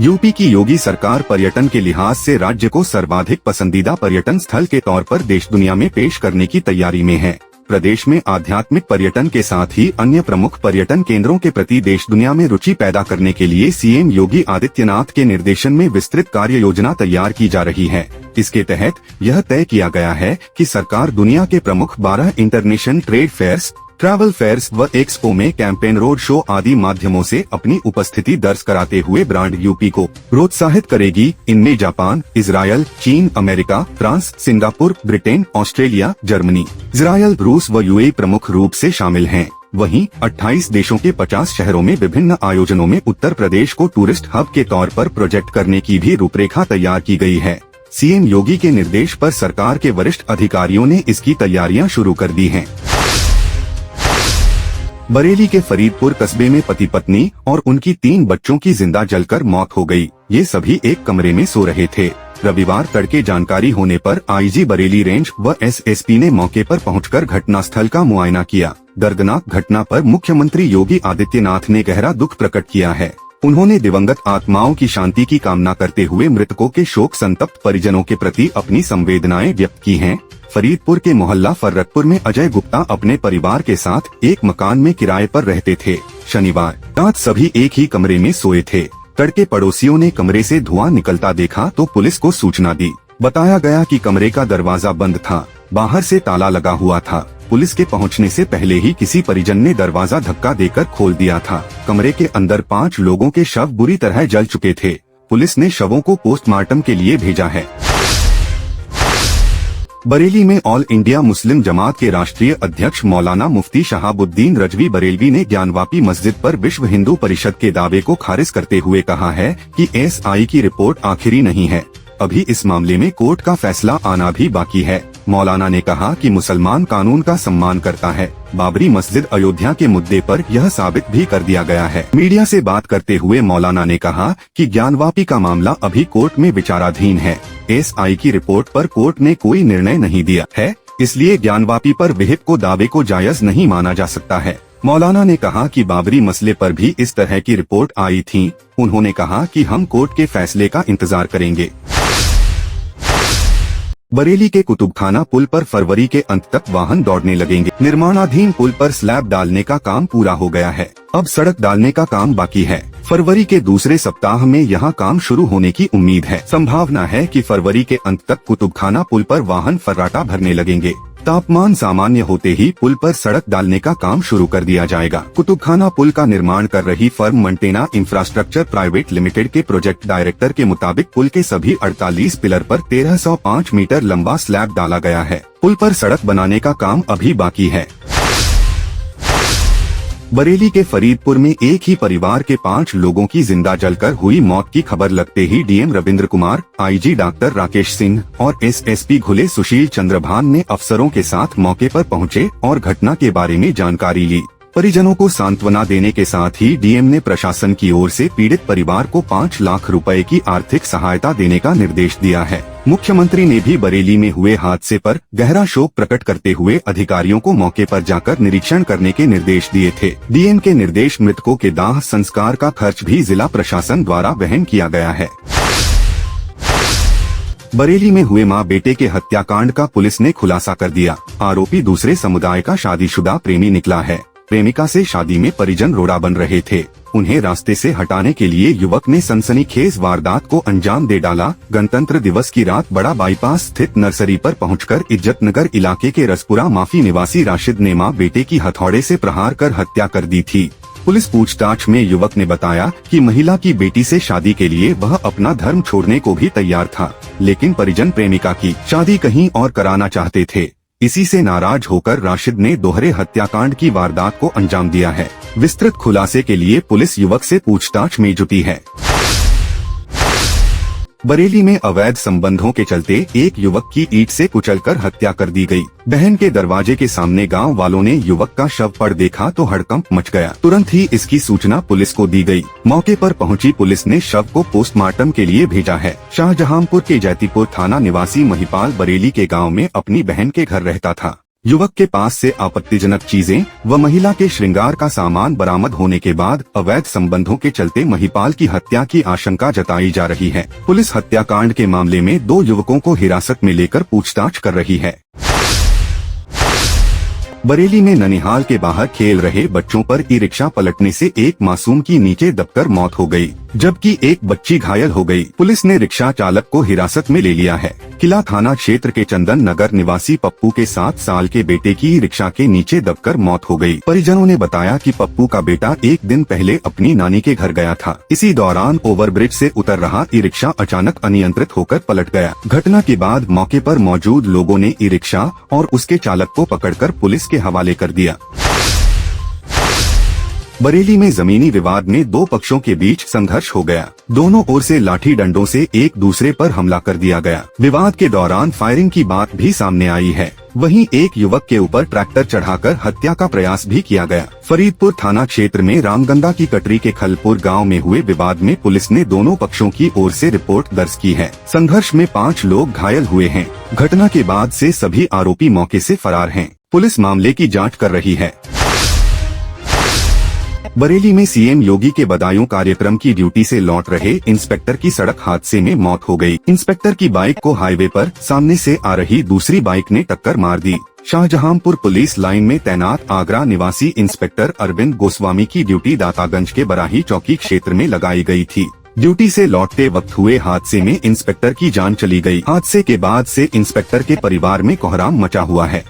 UP की योगी सरकार पर्यटन के लिहाज से राज्य को सर्वाधिक पसंदीदा पर्यटन स्थल के तौर पर देश दुनिया में पेश करने की तैयारी में है। प्रदेश में आध्यात्मिक पर्यटन के साथ ही अन्य प्रमुख पर्यटन केंद्रों के प्रति देश दुनिया में रुचि पैदा करने के लिए सीएम योगी आदित्यनाथ के निर्देशन में विस्तृत कार्य योजना तैयार की जा रही है। इसके तहत यह तय किया गया है कि सरकार दुनिया के प्रमुख 12 international trade fairs, travel fairs व एक्सपो में कैंपेन, रोड शो आदि माध्यमों से अपनी उपस्थिति दर्ज कराते हुए ब्रांड यूपी को प्रोत्साहित करेगी। इनमें जापान, इजरायल, चीन, America, France, Singapore, Britain, Australia, Germany, Israel, रूस व यूएई प्रमुख रूप से शामिल हैं। वहीं 28 देशों के 50 शहरों में विभिन्न आयोजनों में उत्तर प्रदेश को टूरिस्ट हब के तौर पर प्रोजेक्ट करने की भी रूपरेखा तैयार की गई है। सीएम योगी के निर्देश पर सरकार के वरिष्ठ अधिकारियों ने इसकी तैयारियां शुरू कर दी हैं। बरेली के फरीदपुर कस्बे में पति पत्नी और उनकी 3 बच्चों की जिंदा जलकर मौत हो गई। ये सभी एक कमरे में सो रहे थे। रविवार तड़के जानकारी होने पर आईजी बरेली रेंज व एसएसपी ने मौके पर पहुंचकर घटनास्थल का मुआयना किया। दर्दनाक घटना पर मुख्यमंत्री योगी आदित्यनाथ ने गहरा दुख प्रकट किया है। उन्होंने दिवंगत आत्माओं की शांति की कामना करते हुए मृतकों के शोक संतप्त परिजनों के प्रति अपनी संवेदनाएं व्यक्त की हैं। फरीदपुर के मोहल्ला फर्रकपुर में अजय गुप्ता अपने परिवार के साथ एक मकान में किराए पर रहते थे। शनिवार रात सभी एक ही कमरे में सोए थे। तड़के पड़ोसियों ने कमरे से धुआं निकलता देखा तो पुलिस को सूचना दी। बताया गया कि कमरे का दरवाजा बंद था, बाहर से ताला लगा हुआ था। पुलिस के पहुंचने से पहले ही किसी परिजन ने दरवाजा धक्का देकर खोल दिया था। कमरे के अंदर 5 लोगों के शव बुरी तरह जल चुके थे। पुलिस ने शवों को पोस्टमार्टम के लिए भेजा है। बरेली में ऑल इंडिया मुस्लिम जमात के राष्ट्रीय अध्यक्ष मौलाना मुफ्ती शहाबुद्दीन रजवी बरेलवी ने ज्ञानवापी मस्जिद पर विश्व हिंदू परिषद के दावे को खारिज करते हुए कहा है कि एसआई की रिपोर्ट आखिरी नहीं है, अभी इस मामले में कोर्ट का फैसला आना भी बाकी है। मौलाना ने कहा कि मुसलमान कानून का सम्मान करता है। बाबरी मस्जिद अयोध्या के मुद्दे पर यह साबित भी कर दिया गया है। मीडिया से बात करते हुए मौलाना ने कहा कि ज्ञानवापी का मामला अभी कोर्ट में विचाराधीन है। एसआई की रिपोर्ट पर कोर्ट ने कोई निर्णय नहीं दिया है, इसलिए ज्ञानवापी पर विहिप को दावे को जायज नहीं माना जा सकता है। मौलाना ने कहा कि बाबरी मसले पर भी इस तरह की रिपोर्ट आई थी। उन्होंने कहा कि हम कोर्ट के फैसले का इंतजार करेंगे। बरेली के कुतुबखाना पुल पर फरवरी के अंत तक वाहन दौड़ने लगेंगे। निर्माणाधीन पुल पर स्लैब डालने का काम पूरा हो गया है, अब सड़क डालने का काम बाकी है। फरवरी के दूसरे सप्ताह में यहां काम शुरू होने की उम्मीद है। संभावना है कि फरवरी के अंत तक कुतुबखाना पुल पर वाहन फर्राटा भरने लगेंगे। तापमान सामान्य होते ही पुल पर सड़क डालने का काम शुरू कर दिया जाएगा। कुतुबखाना पुल का निर्माण कर रही firm Mantena infrastructure private limited के प्रोजेक्ट डायरेक्टर के मुताबिक पुल के सभी 48 पिलर पर 1305 मीटर लंबा स्लैब डाला गया है। पुल पर सड़क बनाने का काम अभी बाकी है। बरेली के फरीदपुर में एक ही परिवार के 5 लोगों की जिंदा जलकर हुई मौत की खबर लगते ही DM Ravindra Kumar, IG doctor Rakesh Singh और एसएसपी घुले सुशील चंद्रभान ने अफसरों के साथ मौके पर पहुंचे और घटना के बारे में जानकारी ली। परिजनों को सांत्वना देने के साथ ही डीएम ने प्रशासन की ओर से पीड़ित परिवार को 5 लाख रुपए की आर्थिक सहायता देने का निर्देश दिया है। मुख्यमंत्री ने भी बरेली में हुए हादसे पर गहरा शोक प्रकट करते हुए अधिकारियों को मौके पर जाकर निरीक्षण करने के निर्देश दिए थे। डीएम के निर्देश मृतकों के दाह संस्कार का खर्च भी जिला प्रशासन द्वारा वहन किया गया है। बरेली में हुए मां बेटे के हत्याकांड का पुलिस ने खुलासा कर दिया। आरोपी दूसरे समुदाय का शादीशुदा प्रेमी निकला है। प्रेमिका से शादी में परिजन रोड़ा बन रहे थे। उन्हें रास्ते से हटाने के लिए युवक ने सनसनीखेज वारदात को अंजाम दे डाला। गणतंत्र दिवस की रात बड़ा बाईपास स्थित नर्सरी पर पहुंचकर इज्जतनगर इलाके के रसपुरा माफी निवासी राशिद ने मां बेटे की हथौड़े से प्रहार कर हत्या कर दी थी। पुलिस पूछताछ में युवक ने बताया कि महिला की बेटी से शादी के लिए वह अपना धर्म छोड़ने को भी तैयार था, लेकिन परिजन प्रेमिका की शादी कहीं और कराना चाहते थे। इसी से नाराज होकर राशिद ने दोहरे हत्याकांड की वारदात को अंजाम दिया है। विस्तृत खुलासे के लिए पुलिस युवक से पूछताछ में जुटी है। बरेली में अवैध संबंधों के चलते एक युवक की ईंट से कुचलकर हत्या कर दी गई। बहन के दरवाजे के सामने गांव वालों ने युवक का शव पड़ देखा तो हड़कंप मच गया। तुरंत ही इसकी सूचना पुलिस को दी गई। मौके पर पहुंची पुलिस ने शव को पोस्टमार्टम के लिए भेजा है। शाहजहांपुर के जैतीपुर थाना निवासी महिपाल बरेली के गाँव में अपनी बहन के घर रहता था। युवक के पास से आपत्तिजनक चीजें व महिला के श्रृंगार का सामान बरामद होने के बाद अवैध संबंधों के चलते महिपाल की हत्या की आशंका जताई जा रही है। पुलिस हत्याकांड के मामले में 2 युवकों को हिरासत में लेकर पूछताछ कर रही है। बरेली में ननिहाल के बाहर खेल रहे बच्चों पर ई रिक्शा पलटने से एक मासूम की नीचे दबकर मौत हो गई, जबकि एक बच्ची घायल हो गई। पुलिस ने रिक्शा चालक को हिरासत में ले लिया है। किला थाना क्षेत्र के चंदन नगर निवासी पप्पू के 7 साल के बेटे की रिक्शा के नीचे दबकर मौत हो गई। परिजनों ने बताया कि पप्पू का बेटा एक दिन पहले अपनी नानी के घर गया था। इसी दौरान ओवरब्रिज से उतर रहा ई रिक्शा अचानक अनियंत्रित होकर पलट गया। घटना के बाद मौके पर मौजूद लोगों ने ई रिक्शा और उसके चालक को पकड़कर पुलिस के हवाले कर दिया। बरेली में जमीनी विवाद में 2 पक्षों के बीच संघर्ष हो गया। दोनों ओर से लाठी डंडों से एक दूसरे पर हमला कर दिया गया। विवाद के दौरान फायरिंग की बात भी सामने आई है। वहीं एक युवक के ऊपर ट्रैक्टर चढ़ाकर हत्या का प्रयास भी किया गया। फरीदपुर थाना क्षेत्र में रामगंगा की कटरी के खलपुर गांव में हुए विवाद में पुलिस ने दोनों पक्षों की ओर से रिपोर्ट दर्ज की है। संघर्ष में 5 लोग घायल हुए हैं। घटना के बाद से सभी आरोपी मौके से फरार हैं। पुलिस मामले की जांच कर रही है। बरेली में सीएम योगी के बदायूं कार्यक्रम की ड्यूटी से लौट रहे इंस्पेक्टर की सड़क हादसे में मौत हो गई। इंस्पेक्टर की बाइक को हाईवे पर सामने से आ रही दूसरी बाइक ने टक्कर मार दी। शाहजहांपुर पुलिस लाइन में तैनात आगरा निवासी इंस्पेक्टर अरविंद गोस्वामी की ड्यूटी दातागंज के बराही चौकी क्षेत्र में लगाई गई थी। ड्यूटी से लौटते वक्त हुए हादसे में इंस्पेक्टर की जान चली गई। हादसे के बाद से इंस्पेक्टर के परिवार में कोहराम मचा हुआ है।